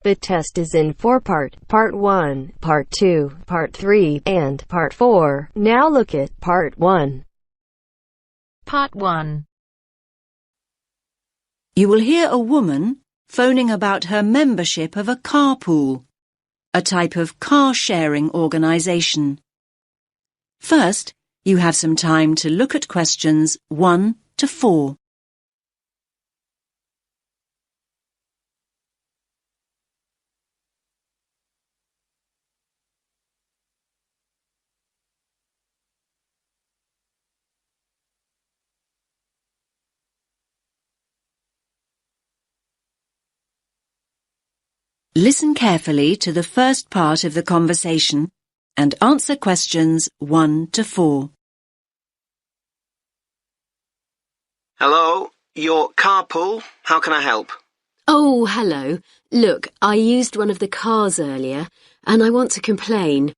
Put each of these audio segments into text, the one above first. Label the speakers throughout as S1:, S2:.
S1: The test is in 4-part, Part 1, Part 2, Part 3, and Part 4. Now look at Part 1.
S2: Part 1.
S3: You will hear a woman phoning about her membership of a carpool, a type of car-sharing organisation. First, you have some time to look at questions 1 to 4. Listen carefully to the first part of the conversation and answer questions 1 to 4.
S4: Hello, your carpool. How can I help?
S5: Oh, hello. Look, I used one of the cars earlier and I want to complain.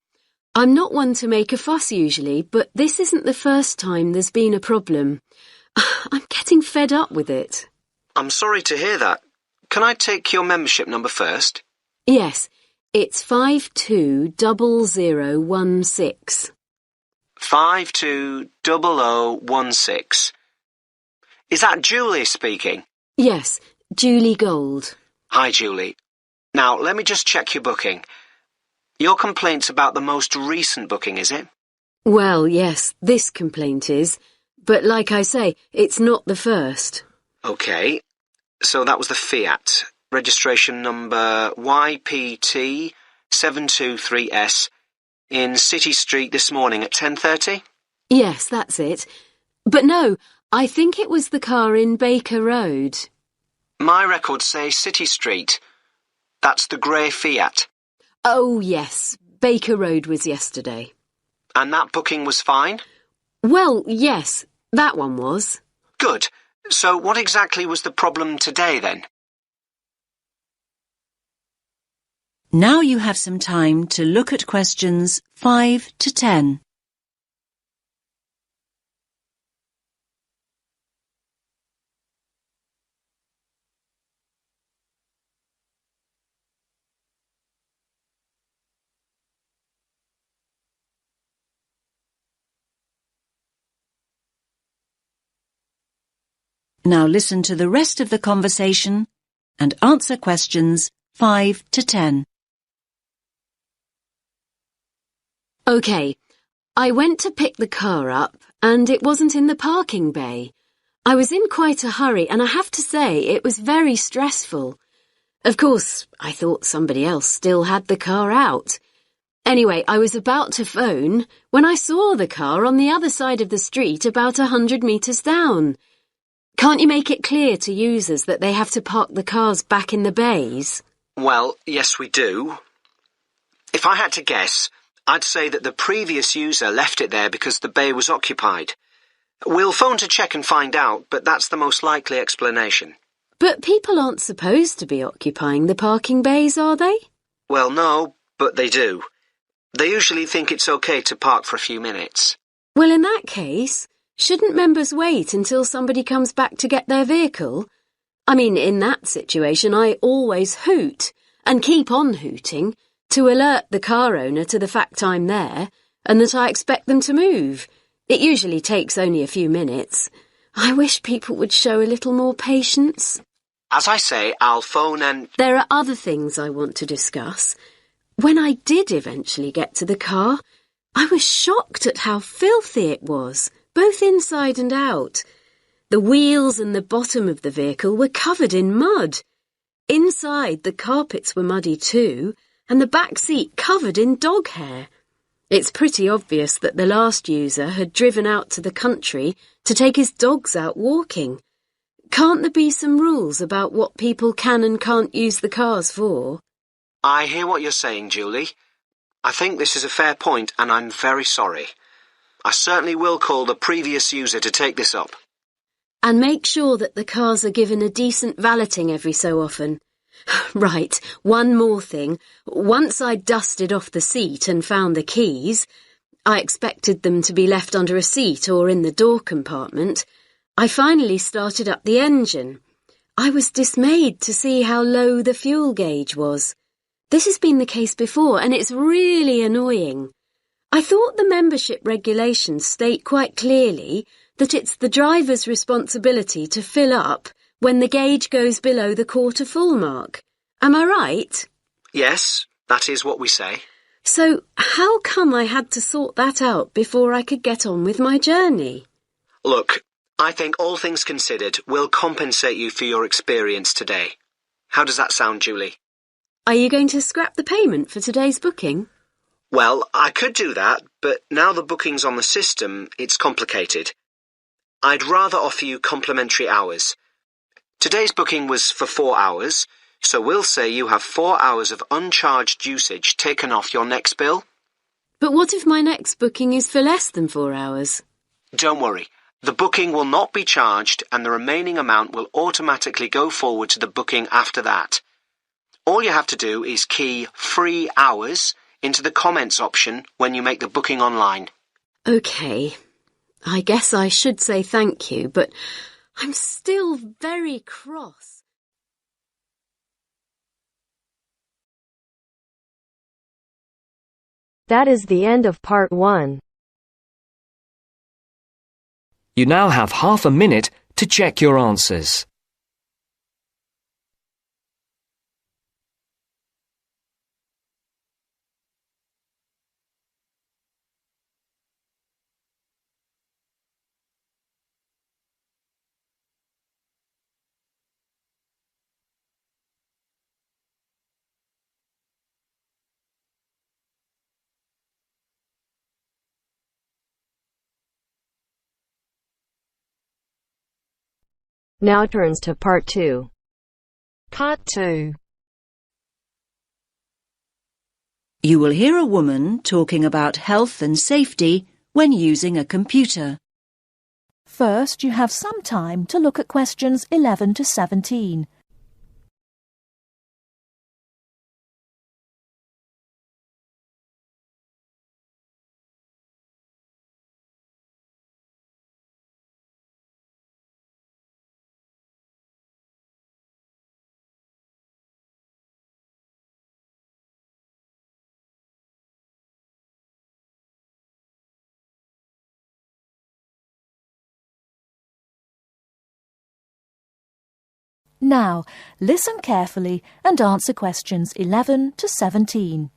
S5: I'm not one to make a fuss usually, but this isn't the first time there's been a problem. I'm getting fed up with it.
S4: I'm sorry to hear that. Can I take your membership number first?
S5: Yes, it's 520016.
S4: 520016. Is that Julie speaking?
S5: Yes, Julie Gold.
S4: Hi, Julie. Now, let me just check your booking. Your complaint's about the most recent booking, is it?
S5: Well, yes, this complaint is. But like I say, it's not the first.
S4: OK. So that was the Fiat. Registration number YPT723S in City Street this morning at 10:30?
S5: Yes, that's it. But no, I think it was the car in Baker Road.
S4: My records say City Street. That's the grey Fiat.
S5: Oh, yes, Baker Road was yesterday.
S4: And that booking was fine?
S5: Well, yes, that one was.
S4: Good. So what exactly was the problem today then?
S3: Now you have some time to look at questions 5 to 10. Now listen to the rest of the conversation and answer questions 5 to 10.
S5: OK, I went to pick the car up and it wasn't in the parking bay. I was in quite a hurry and I have to say it was very stressful. Of course, I thought somebody else still had the car out. Anyway, I was about to phone when I saw the car on the other side of the street about 100 metres down. Can't you make it clear to users that they have to park the cars back in the bays?
S4: Well, yes we do. If I had to guess, I'd say that the previous user left it there because the bay was occupied. We'll phone to check and find out, but that's the most likely explanation.
S5: But people aren't supposed to be occupying the parking bays, are they?
S4: Well, no, but they do. They usually think it's okay to park for a few minutes.
S5: Well, in that case, shouldn't members wait until somebody comes back to get their vehicle? I mean, in that situation, I always hoot and keep on hooting to alert the car owner to the fact I'm there and that I expect them to move. It usually takes only a few minutes. I wish people would show a little more patience.
S4: As I say, I'll phone and...
S5: There are other things I want to discuss. When I did eventually get to the car, I was shocked at how filthy it was, both inside and out. The wheels and the bottom of the vehicle were covered in mud. Inside, the carpets were muddy too, and the back seat covered in dog hair. It's pretty obvious that the last user had driven out to the country to take his dogs out walking. Can't there be some rules about what people can and can't use the cars for?
S4: I hear what you're saying, Julie. I think this is a fair point, and I'm very sorry. I certainly will call the previous user to take this up.
S5: And make sure that the cars are given a decent valeting every so often. Right, one more thing. Once I'd dusted off the seat and found the keys, I expected them to be left under a seat or in the door compartment, I finally started up the engine. I was dismayed to see how low the fuel gauge was. This has been the case before, and it's really annoying. I thought the membership regulations state quite clearly that it's the driver's responsibility to fill up when the gauge goes below the quarter full mark. Am I right?
S4: Yes, that is what we say.
S5: So how come I had to sort that out before I could get on with my journey?
S4: Look, I think all things considered, we'll compensate you for your experience today. How does that sound, Julie?
S5: Are you going to scrap the payment for today's booking?
S4: Well, I could do that, but now the booking's on the system, it's complicated. I'd rather offer you complimentary hours. Today's booking was for 4 hours, so we'll say you have 4 hours of uncharged usage taken off your next bill.
S5: But what if my next booking is for less than 4 hours?
S4: Don't worry. The booking will not be charged and the remaining amount will automatically go forward to the booking after that. All you have to do is key free hours into the comments option when you make the booking online.
S5: OK. I guess I should say thank you, but I'm still very cross.
S1: That is the end of part 1.
S6: You now have half a minute to check your answers.
S1: Now turns to part 2.
S2: Part 2.
S3: You will hear a woman talking about health and safety when using a computer.
S7: First, you have some time to look at questions 11 to 17. Now, listen carefully and answer questions 11 to 17.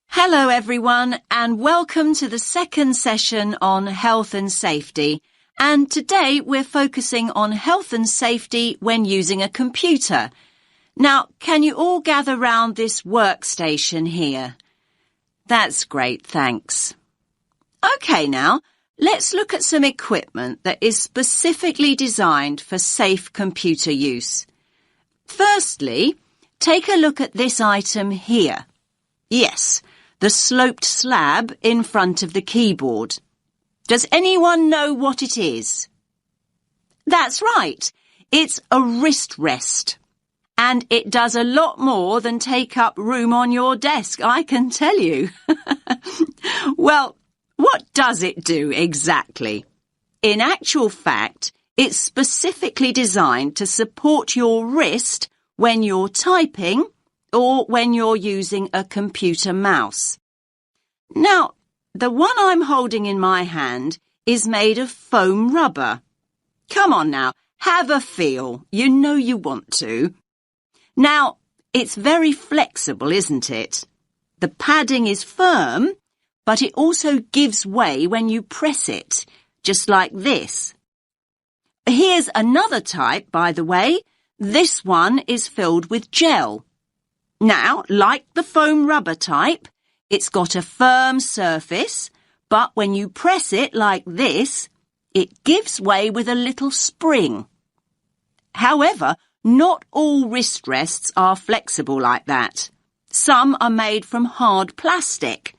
S3: Hello everyone and welcome to the second session on health and safety. And today we're focusing on health and safety when using a computer. Now, can you all gather round this workstation here? That's great, thanks. OK now. Let's look at some equipment that is specifically designed for safe computer use. Firstly, take a look at this item here. Yes, the sloped slab in front of the keyboard. Does anyone know what it is? That's right, it's a wrist rest. And it does a lot more than take up room on your desk, I can tell you. Well, what does it do exactly? In actual fact, it's specifically designed to support your wrist when you're typing or when you're using a computer mouse. Now, the one I'm holding in my hand is made of foam rubber. Come on now, have a feel. You know you want to. Now, it's very flexible, isn't it? The padding is firm, but it also gives way when you press it, just like this. Here's another type, by the way. This one is filled with gel. Now, like the foam rubber type, it's got a firm surface, but when you press it like this, it gives way with a little spring. However, not all wrist rests are flexible like that. Some are made from hard plastic.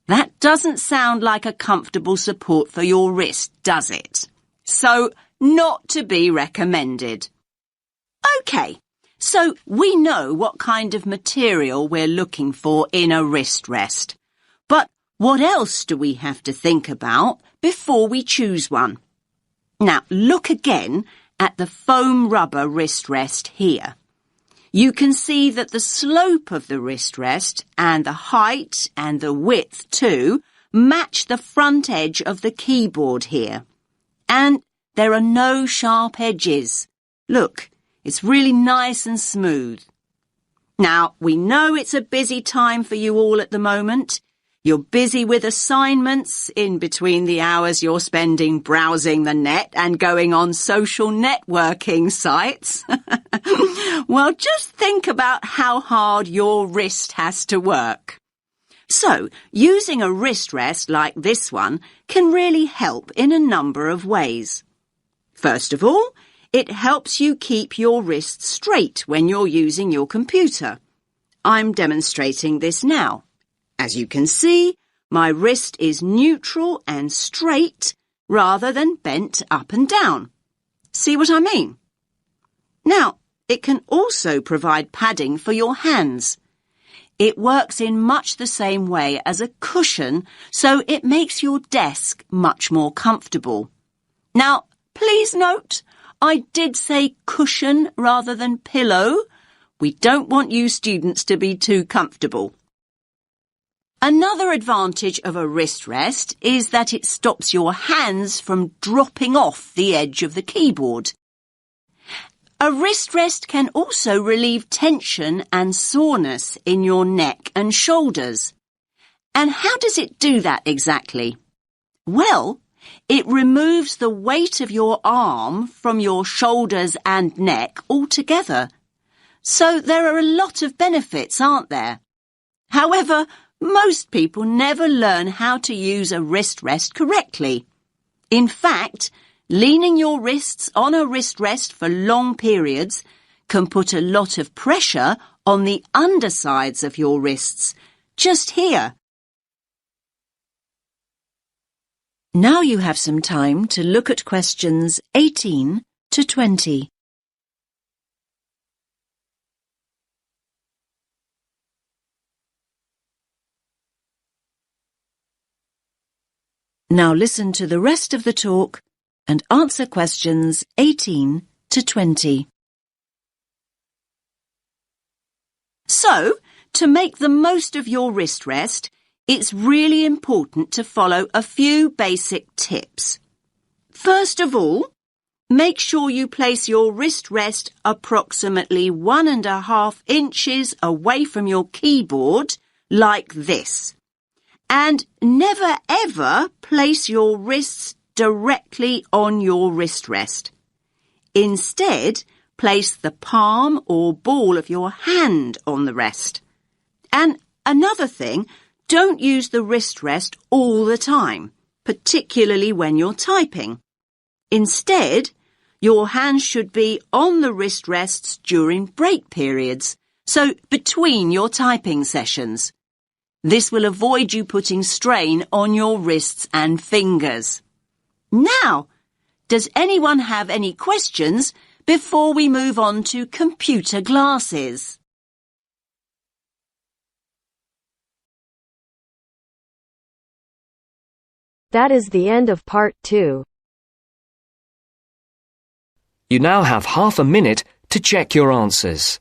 S3: That doesn't sound like a comfortable support for your wrist, does it? So, not to be recommended. OK, so we know what kind of material we're looking for in a wrist rest. But what else do we have to think about before we choose one? Now, look again at the foam rubber wrist rest here. You can see that the slope of the wrist rest and the height and the width too match the front edge of the keyboard here. And there are no sharp edges. Look, it's really nice and smooth. Now, we know it's a busy time for you all at the moment. You're busy with assignments in between the hours you're spending browsing the net and going on social networking sites. Well, just think about how hard your wrist has to work. So, using a wrist rest like this one can really help in a number of ways. First of all, it helps you keep your wrist straight when you're using your computer. I'm demonstrating this now. As you can see, my wrist is neutral and straight rather than bent up and down. See what I mean? Now, it can also provide padding for your hands. It works in much the same way as a cushion, so it makes your desk much more comfortable. Now, please note, I did say cushion rather than pillow. We don't want you students to be too comfortable. Another advantage of a wrist rest is that it stops your hands from dropping off the edge of the keyboard. A wrist rest can also relieve tension and soreness in your neck and shoulders. And how does it do that exactly? Well, it removes the weight of your arm from your shoulders and neck altogether. So there are a lot of benefits, aren't there? However, most people never learn how to use a wrist rest correctly. In fact, leaning your wrists on a wrist rest for long periods can put a lot of pressure on the undersides of your wrists, just here. Now you have some time to look at questions 18 to 20. Now listen to the rest of the talk and answer questions 18 to 20. So, to make the most of your wrist rest, it's really important to follow a few basic tips. First of all, make sure you place your wrist rest approximately 1.5 inches away from your keyboard, like this. And never ever place your wrists directly on your wrist rest. Instead, place the palm or ball of your hand on the rest. And another thing, don't use the wrist rest all the time, particularly when you're typing. Instead, your hands should be on the wrist rests during break periods, so between your typing sessions. This will avoid you putting strain on your wrists and fingers. Now, does anyone have any questions before we move on to computer glasses?
S1: That is the end of part 2.
S6: You now have half a minute to check your answers.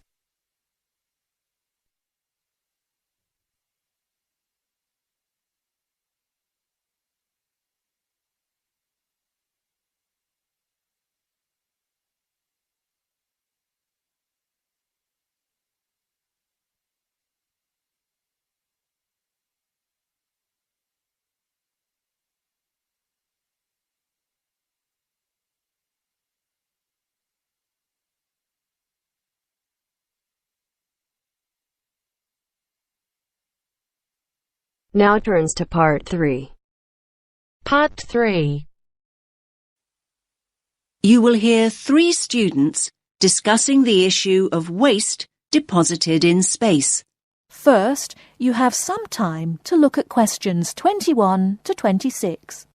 S1: Now turns to part 3.
S2: Part 3.
S3: You will hear 3 students discussing the issue of waste deposited in space.
S7: First, you have some time to look at questions 21 to 26.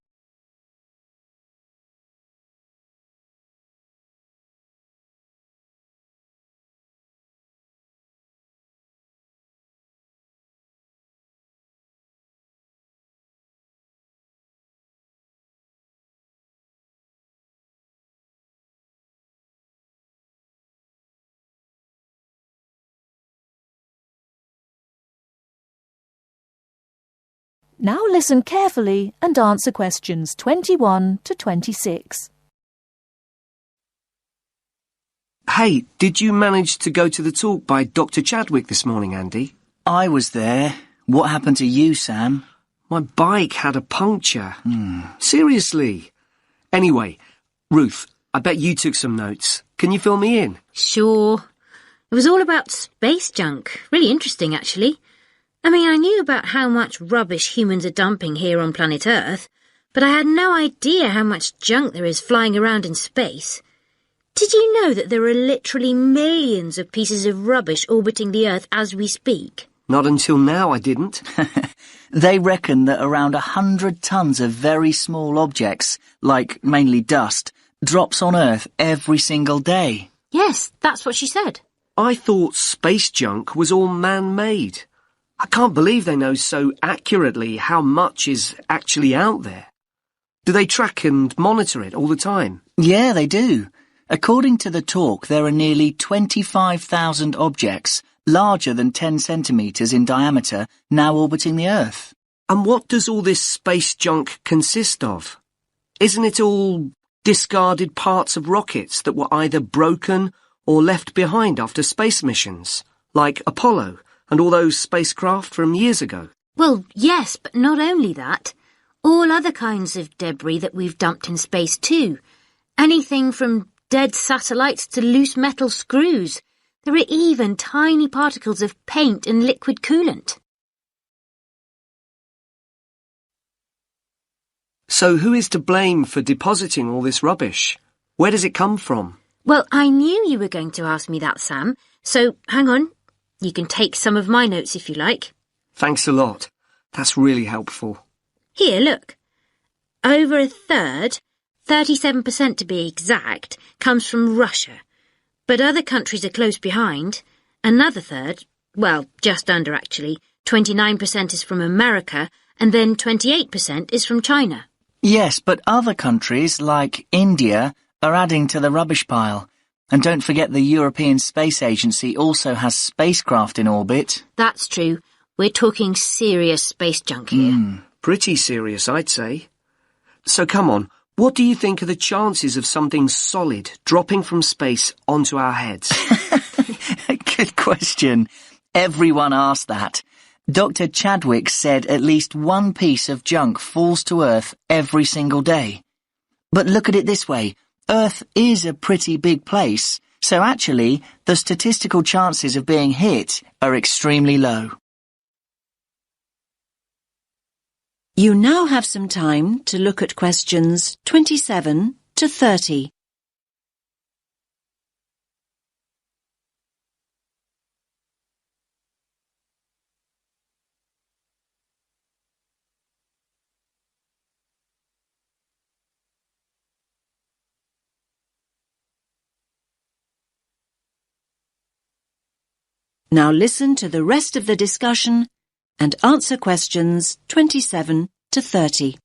S7: Now listen carefully and answer questions 21 to 26.
S6: Hey, did you manage to go to the talk by Dr. Chadwick this morning, Andy?
S8: I was there. What happened to you, Sam?
S6: My bike had a puncture. Seriously. Anyway, Ruth, I bet you took some notes. Can you fill me in?
S5: Sure. It was all about space junk. Really interesting, actually. I mean, I knew about how much rubbish humans are dumping here on planet Earth, but I had no idea how much junk there is flying around in space. Did you know that there are literally millions of pieces of rubbish orbiting the Earth as we speak?
S6: Not until now, I didn't.
S8: They reckon that around 100 tons of very small objects, like mainly dust, drops on Earth every single day.
S5: Yes, that's what she said.
S6: I thought space junk was all man-made. I can't believe they know so accurately how much is actually out there. Do they track and monitor it all the time?
S8: Yeah, they do. According to the talk, there are nearly 25,000 objects, larger than 10 centimetres in diameter, now orbiting the Earth.
S6: And what does all this space junk consist of? Isn't it all discarded parts of rockets that were either broken or left behind after space missions, like Apollo and all those spacecraft from years ago?
S5: Well, yes, but not only that. All other kinds of debris that we've dumped in space too. Anything from dead satellites to loose metal screws. There are even tiny particles of paint and liquid coolant.
S6: So who is to blame for depositing all this rubbish? Where does it come from?
S5: Well, I knew you were going to ask me that, Sam. So, hang on. You can take some of my notes if you like.
S6: Thanks a lot. That's really helpful.
S5: Here, look. Over a third, 37% to be exact, comes from Russia. But other countries are close behind. Another third, well, just under actually, 29% is from America, and then 28% is from China.
S8: Yes, but other countries, like India, are adding to the rubbish pile. And don't forget the European Space Agency also has spacecraft in orbit.
S5: That's true. We're talking serious space junk here.
S6: Pretty serious, I'd say. So come on, what do you think are the chances of something solid dropping from space onto our heads?
S8: Good question. Everyone asked that. Dr. Chadwick said at least one piece of junk falls to Earth every single day. But look at it this way. Earth is a pretty big place, so actually the statistical chances of being hit are extremely low.
S3: You now have some time to look at questions 27 to 30. Now listen to the rest of the discussion and answer questions 27 to 30.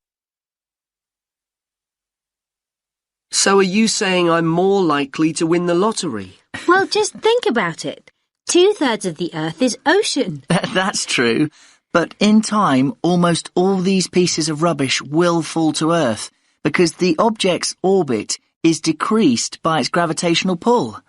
S6: So are you saying I'm more likely to win the lottery?
S5: Well, just think about it. 2/3 of the Earth is ocean.
S8: That's true. But in time, almost all these pieces of rubbish will fall to Earth because the object's orbit is decreased by its gravitational pull.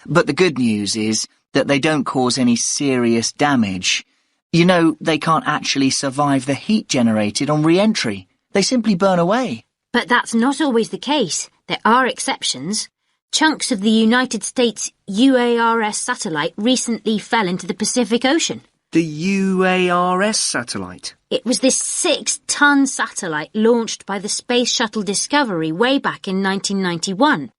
S8: But the good news is that they don't cause any serious damage. You know, they can't actually survive the heat generated on re-entry. They simply burn away.
S5: But that's not always the case. There are exceptions. Chunks of the United States UARS satellite recently fell into the Pacific Ocean.
S6: The UARS satellite?
S5: It was this 6-ton satellite launched by the Space Shuttle Discovery way back in 1991.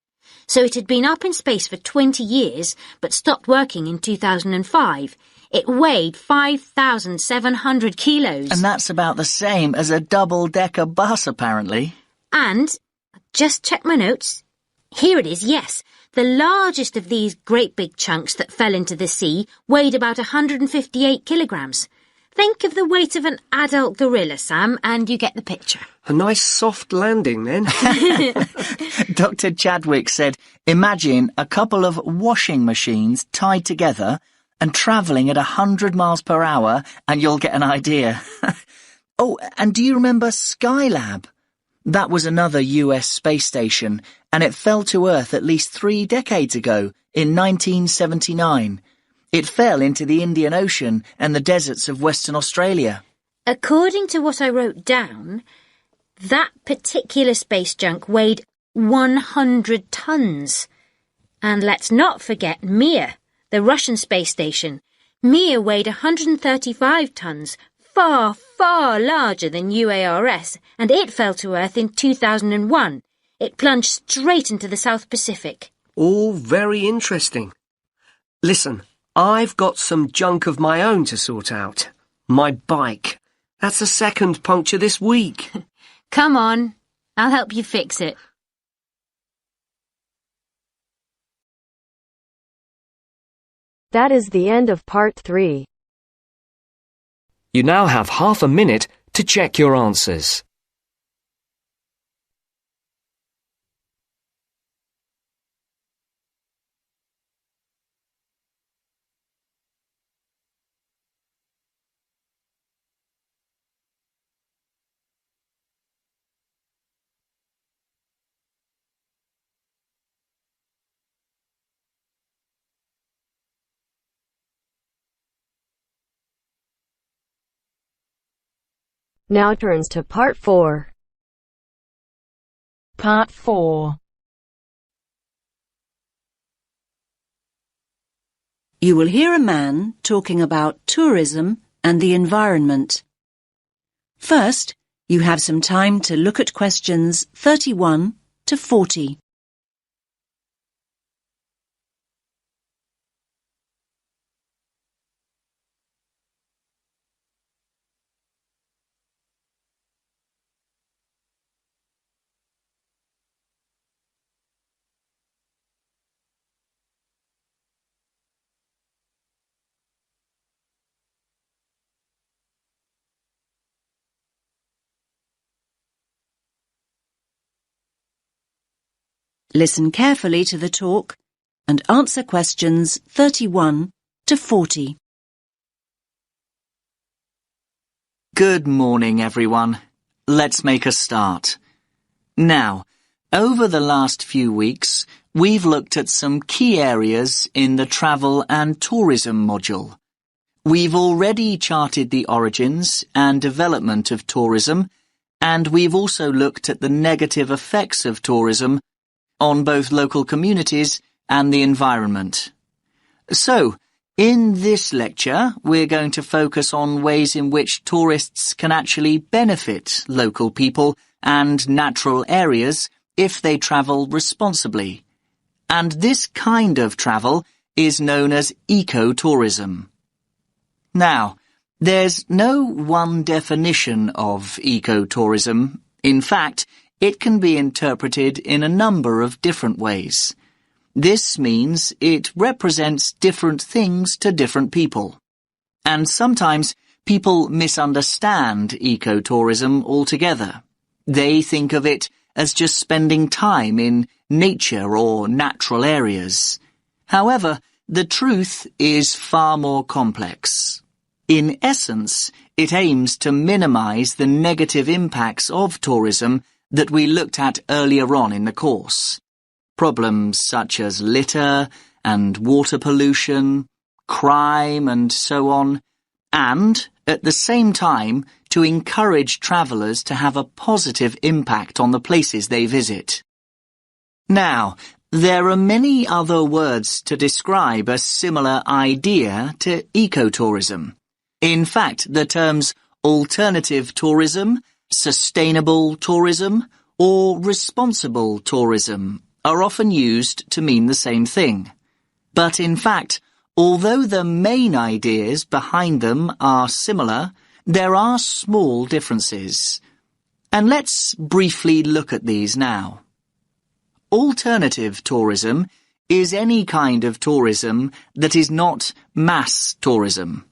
S5: So it had been up in space for 20 years, but stopped working in 2005. It weighed 5,700 kilos.
S8: And that's about the same as a double-decker bus, apparently.
S5: And, just check my notes. Here it is, yes. The largest of these great big chunks that fell into the sea weighed about 158 kilograms. Think of the weight of an adult gorilla, Sam, and you get the picture.
S6: A nice soft landing, then.
S8: Dr. Chadwick said, imagine a couple of washing machines tied together and travelling at 100 miles per hour, and you'll get an idea. Oh, and do you remember Skylab? That was another US space station, and it fell to Earth at least 3 decades ago, in 1979. It fell into the Indian Ocean and the deserts of Western Australia.
S9: According to what I wrote down, that particular space junk weighed 100 tons. And let's not forget Mir, the Russian space station. Mir weighed 135 tons, far, far larger than UARS, and it fell to Earth in 2001. It plunged straight into the South Pacific.
S6: All very interesting. Listen, I've got some junk of my own to sort out. My bike. That's the second puncture this week.
S9: Come on, I'll help you fix it.
S1: That is the end of part 3.
S10: You now have half a minute to check your answers.
S1: Now turns to part 4.
S2: Part 4.
S3: You will hear a man talking about tourism and the environment. First, you have some time to look at questions 31 to 40. Listen carefully to the talk and answer questions 31 to 40.
S8: Good morning, everyone. Let's make a start. Now, over the last few weeks, we've looked at some key areas in the travel and tourism module. We've already charted the origins and development of tourism, and we've also looked at the negative effects of tourism on both local communities and the environment. So, in this lecture, we're going to focus on ways in which tourists can actually benefit local people and natural areas if they travel responsibly. And this kind of travel is known as ecotourism. Now, there's no one definition of ecotourism. In fact, it can be interpreted in a number of different ways. This means it represents different things to different people. And sometimes people misunderstand ecotourism altogether. They think of it as just spending time in nature or natural areas. However, the truth is far more complex. In essence, it aims to minimize the negative impacts of tourism that we looked at earlier on in the course. Problems such as litter and water pollution, crime and so on, and, at the same time, to encourage travellers to have a positive impact on the places they visit. Now, there are many other words to describe a similar idea to ecotourism. In fact, the terms alternative tourism, sustainable tourism, or responsible tourism are often used to mean the same thing. But in fact, although the main ideas behind them are similar, there are small differences. And let's briefly look at these now. Alternative tourism is any kind of tourism that is not mass tourism.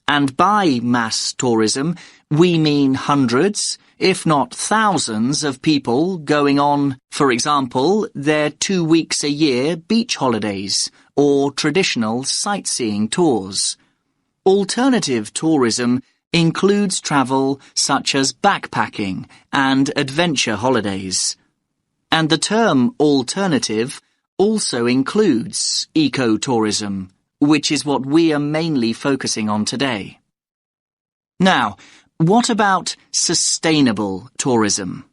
S8: And by mass tourism, we mean hundreds, if not thousands of people going on, for example, their 2 weeks a year beach holidays or traditional sightseeing tours. Alternative tourism includes travel such as backpacking and adventure holidays. And the term alternative also includes ecotourism, which is what we are mainly focusing on today. Now, what about sustainable tourism?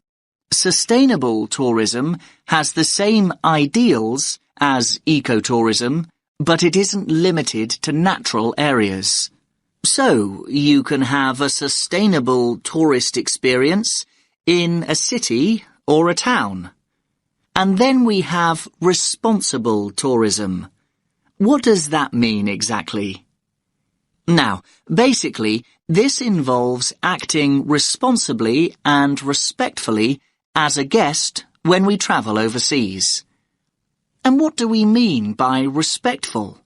S8: Sustainable tourism has the same ideals as ecotourism, but it isn't limited to natural areas. So, you can have a sustainable tourist experience in a city or a town. And then we have responsible tourism. What does that mean exactly? Now, basically, this involves acting responsibly and respectfully as a guest when we travel overseas. And what do we mean by respectful?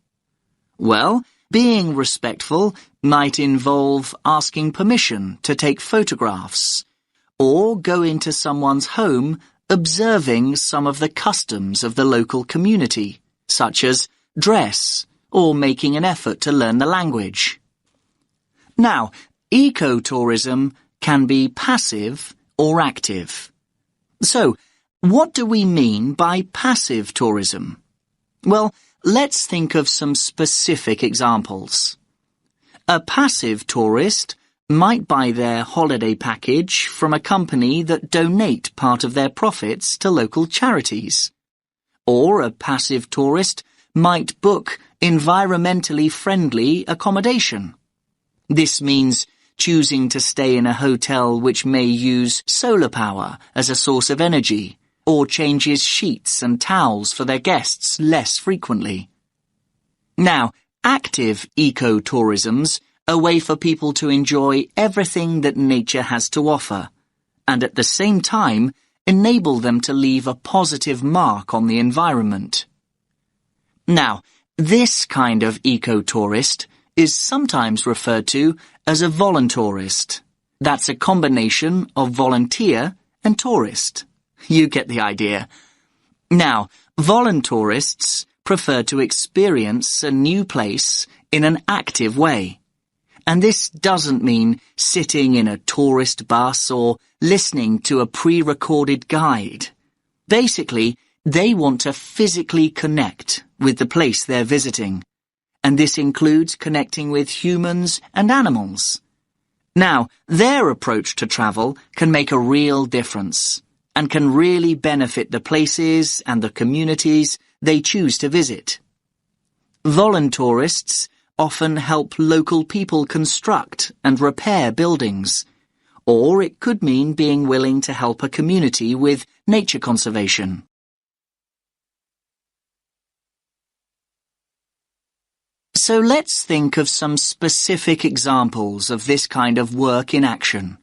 S8: Well, being respectful might involve asking permission to take photographs, or go into someone's home observing some of the customs of the local community, such as dress, or making an effort to learn the language. Now, ecotourism can be passive or active. So, what do we mean by passive tourism? Well, let's think of some specific examples. A passive tourist might buy their holiday package from a company that donate part of their profits to local charities. Or a passive tourist might book environmentally friendly accommodation. This means choosing to stay in a hotel which may use solar power as a source of energy, or changes sheets and towels for their guests less frequently. Now, active ecotourism's a way for people to enjoy everything that nature has to offer, and at the same time enable them to leave a positive mark on the environment. Now, this kind of ecotourist is sometimes referred to as a voluntourist. That's a combination of volunteer and tourist. You get the idea. Now, voluntourists prefer to experience a new place in an active way. And this doesn't mean sitting in a tourist bus or listening to a pre-recorded guide. Basically, they want to physically connect with the place they're visiting. And this includes connecting with humans and animals. Now, their approach to travel can make a real difference and can really benefit the places and the communities they choose to visit. Voluntourists often help local people construct and repair buildings, or it could mean being willing to help a community with nature conservation. So let's think of some specific examples of this kind of work in action.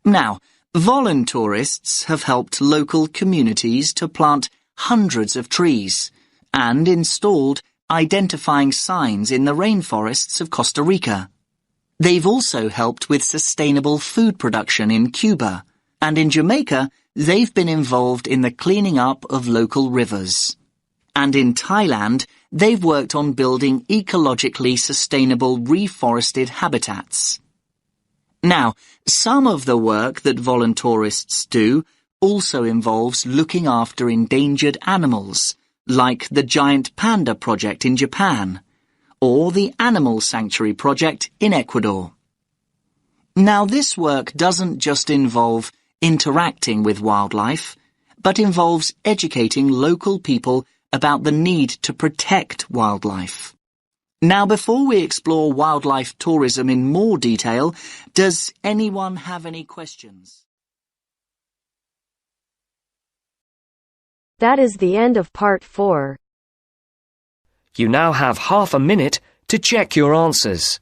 S8: Now, voluntourists have helped local communities to plant hundreds of trees and installed identifying signs in the rainforests of Costa Rica. They've also helped with sustainable food production in Cuba, and in Jamaica, they've been involved in the cleaning up of local rivers. And in Thailand, they've worked on building ecologically sustainable reforested habitats. Now, some of the work that voluntourists do also involves looking after endangered animals, like the Giant Panda Project in Japan, or the Animal Sanctuary Project in Ecuador. Now, this work doesn't just involve interacting with wildlife, but involves educating local people about the need to protect wildlife. Now, before we explore wildlife tourism in more detail, does anyone have any questions?
S1: That is the end of part 4.
S10: You now have half a minute to check your answers.